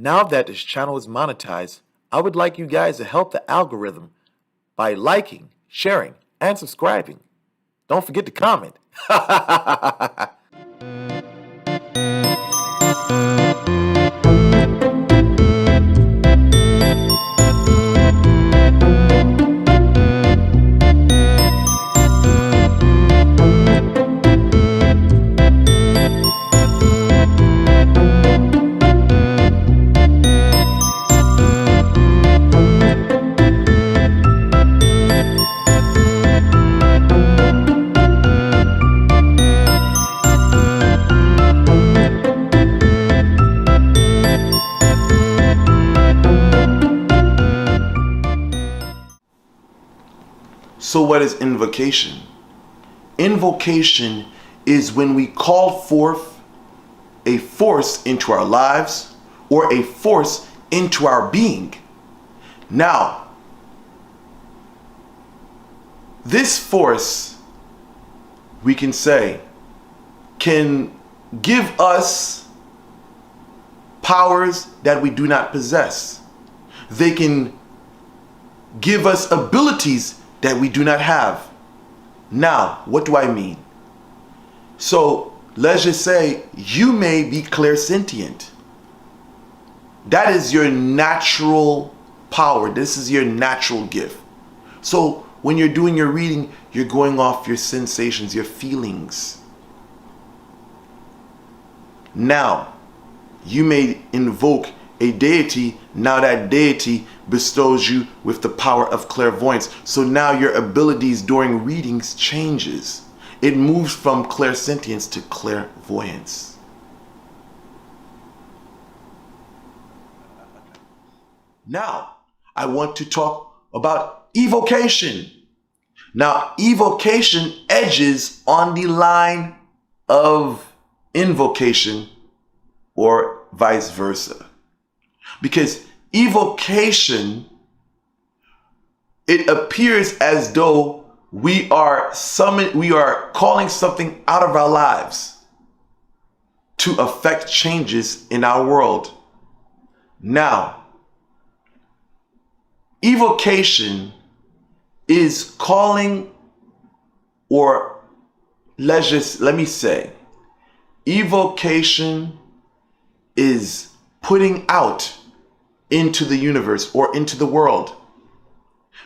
Now that this channel is monetized, I would like you guys to help the algorithm by liking, sharing, and subscribing. Don't forget to comment. So what is invocation? Invocation is when we call forth a force into our lives or a force into our being. Now, this force, we can say, can give us powers that we do not possess. They can give us abilities that we do not have. Now, what do I mean? So let's just say you may be clairsentient. That is your natural power. This is your natural gift. So when you're doing your reading, you're going off your sensations, your feelings. Now, you may invoke a deity. Now that deity bestows you with the power of clairvoyance. So now your abilities during readings changes. It moves from clairsentience to clairvoyance. Now, I want to talk about evocation. Now, evocation edges on the line of invocation or vice versa. Because evocation, it appears as though we are calling something out of our lives to affect changes in our world. Now, evocation is calling, or let me say, evocation is putting out into the universe or into the world.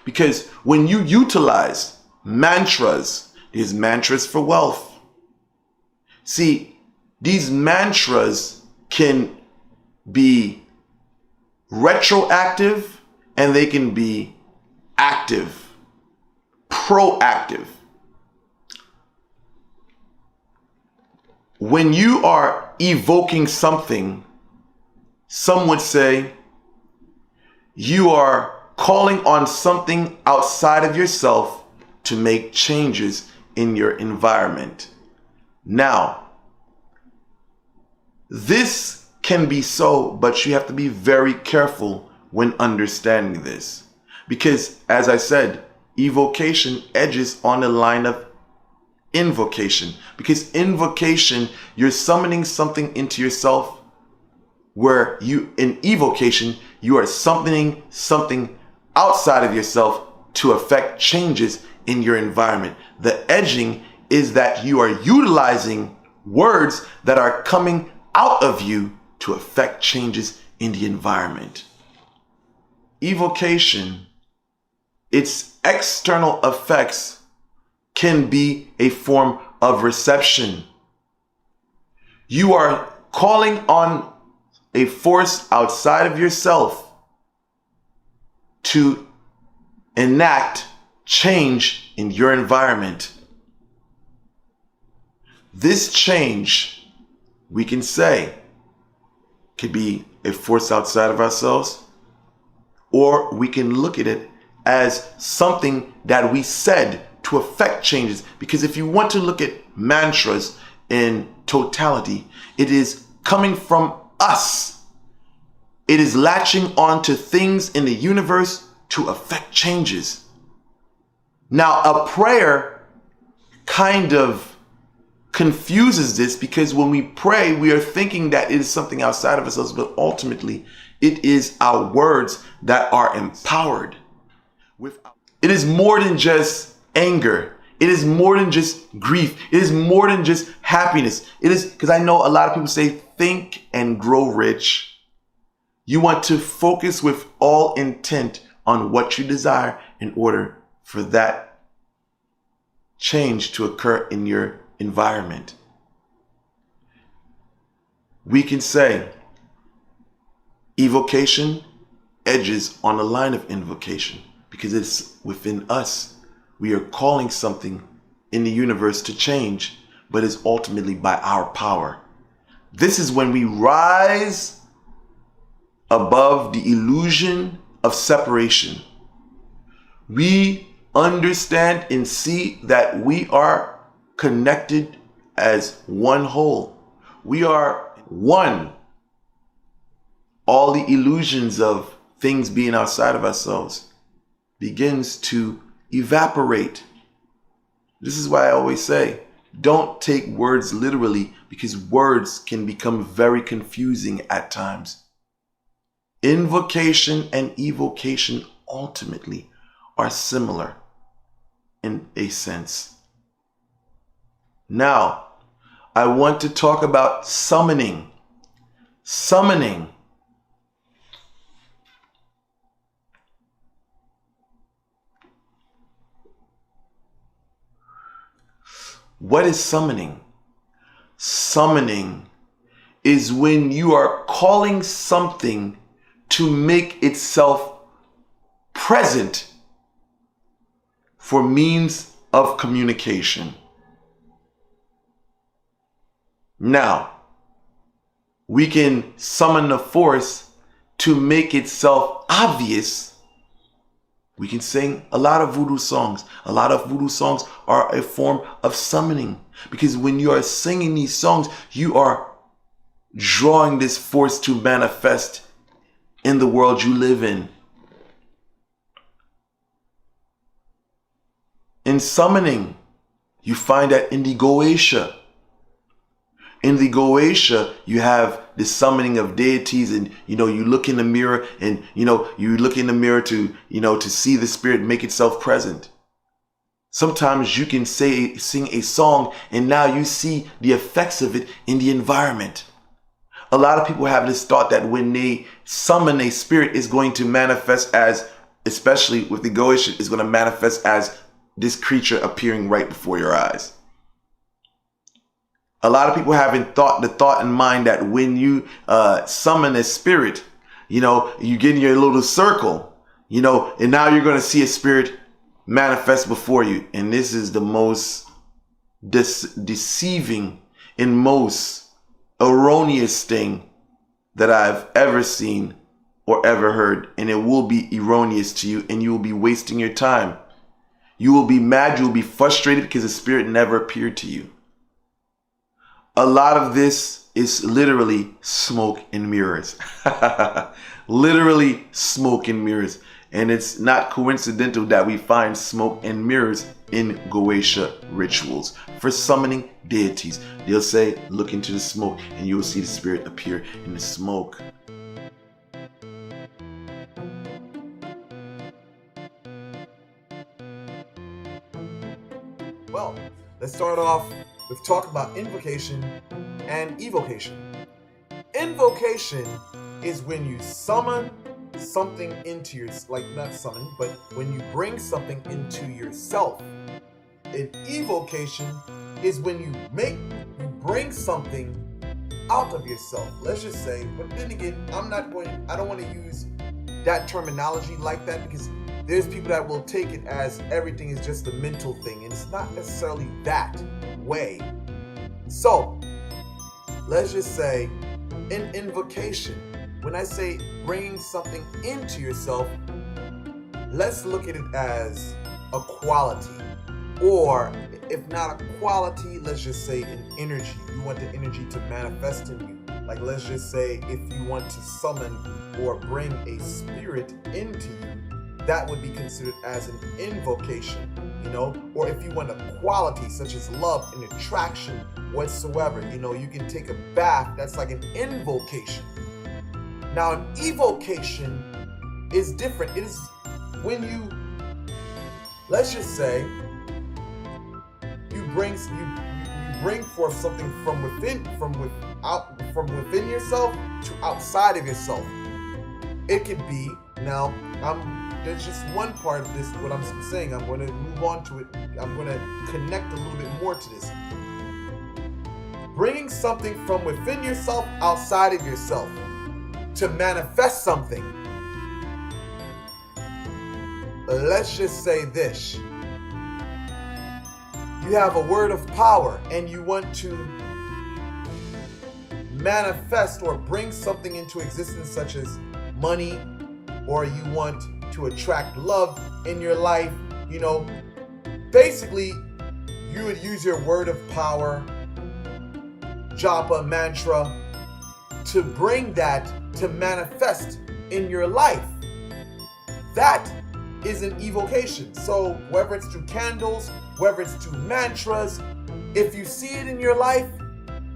Because when you utilize mantras, there's mantras for wealth. See, these mantras can be retroactive and they can be active, proactive. When you are evoking something, some would say you are calling on something outside of yourself to make changes in your environment. Now, this can be so, but you have to be very careful when understanding this. Because, as I said, evocation edges on the line of invocation. Because invocation, you're summoning something into yourself, where in evocation, you are summoning something outside of yourself to affect changes in your environment. The edging is that you are utilizing words that are coming out of you to affect changes in the environment. Evocation, its external effects can be a form of reception. You are calling on a force outside of yourself to enact change in your environment. This change, we can say, could be a force outside of ourselves, or we can look at it as something that we said to affect changes. Because if you want to look at mantras in totality, it is coming from us. It is latching on to things in the universe to affect changes. Now, a prayer kind of confuses this, because when we pray, we are thinking that it is something outside of ourselves, but ultimately it is our words that are empowered. It is more than just anger. It is more than just grief. It is more than just happiness. It is, because I know a lot of people say, think and grow rich. You want to focus with all intent on what you desire in order for that change to occur in your environment. We can say evocation edges on the line of invocation because it's within us. We are calling something in the universe to change, but it's ultimately by our power. This is when we rise above the illusion of separation. We understand and see that we are connected as one whole. We are one. All the illusions of things being outside of ourselves begins to evaporate. This is why I always say, don't take words literally, because words can become very confusing at times. Invocation and evocation ultimately are similar in a sense. Now, I want to talk about summoning. Summoning. What is summoning? Summoning is when you are calling something to make itself present for means of communication. Now, we can summon the force to make itself obvious. We can sing a lot of voodoo songs. A lot of voodoo songs are a form of summoning, because when you are singing these songs, you are drawing this force to manifest in the world you live in. In summoning, you find that in the Goetia. In the Goetia, you have the summoning of deities, and you look in the mirror, and you look in the mirror to to see the spirit make itself present. Sometimes you can sing a song, and now you see the effects of it in the environment. A lot of people have this thought that when they summon a spirit, is going to manifest as, especially with the Goetia, is going to manifest as this creature appearing right before your eyes. A lot of people haven't the thought in mind that when you summon a spirit, you get in your little circle, and now you're going to see a spirit manifest before you. And this is the most deceiving and most erroneous thing that I've ever seen or ever heard. And it will be erroneous to you, and you will be wasting your time. You will be mad, you will be frustrated because the spirit never appeared to you. A lot of this is literally smoke and mirrors. Literally smoke and mirrors. And it's not coincidental that we find smoke and mirrors in Goetia rituals for summoning deities. They'll say, look into the smoke, and you will see the spirit appear in the smoke. Well, let's start off with talk about invocation and evocation. Invocation is when you summon something into your, not summon, but when you bring something into yourself. And evocation is when you bring something out of yourself. Let's just say, but then again, I don't want to use that terminology like that, because there's people that will take it as everything is just a mental thing, and it's not necessarily that way. So let's just say in invocation, when I say bringing something into yourself, let's look at it as a quality, or if not a quality, let's just say an energy. You want the energy to manifest in you. Like, let's just say if you want to summon or bring a spirit into you, that would be considered as an invocation. or if you want a quality such as love and attraction whatsoever, you can take a bath. That's like an invocation. Now, an evocation is different. It is when you, let's just say, you bring forth something from within yourself to outside of yourself. It could be, now there's just one part of this, what I'm saying. I'm going to move on to it. I'm going to connect a little bit more to this. Bringing something from within yourself outside of yourself to manifest something. Let's just say this. You have a word of power and you want to manifest or bring something into existence such as money, or you want to attract love in your life. Basically you would use your word of power, japa, mantra, to bring that to manifest in your life. That is an evocation. So whether it's through candles, whether it's through mantras, if you see it in your life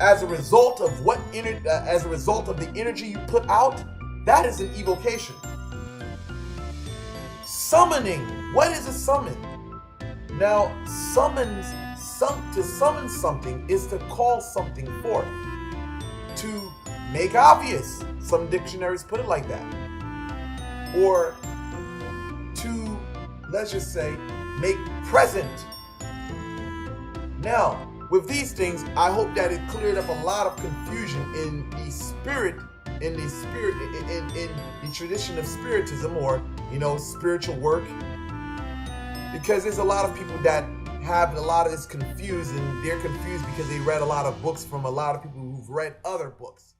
as a result of the energy you put out, that is an evocation. Summoning. What is a summon? Now, to summon something is to call something forth, to make obvious. Some dictionaries put it like that. Or to, let's just say, make present. Now, with these things, I hope that it cleared up a lot of confusion in the tradition of spiritism, or spiritual work, because there's a lot of people that have a lot of this confused, and they're confused because they read a lot of books from a lot of people who've read other books.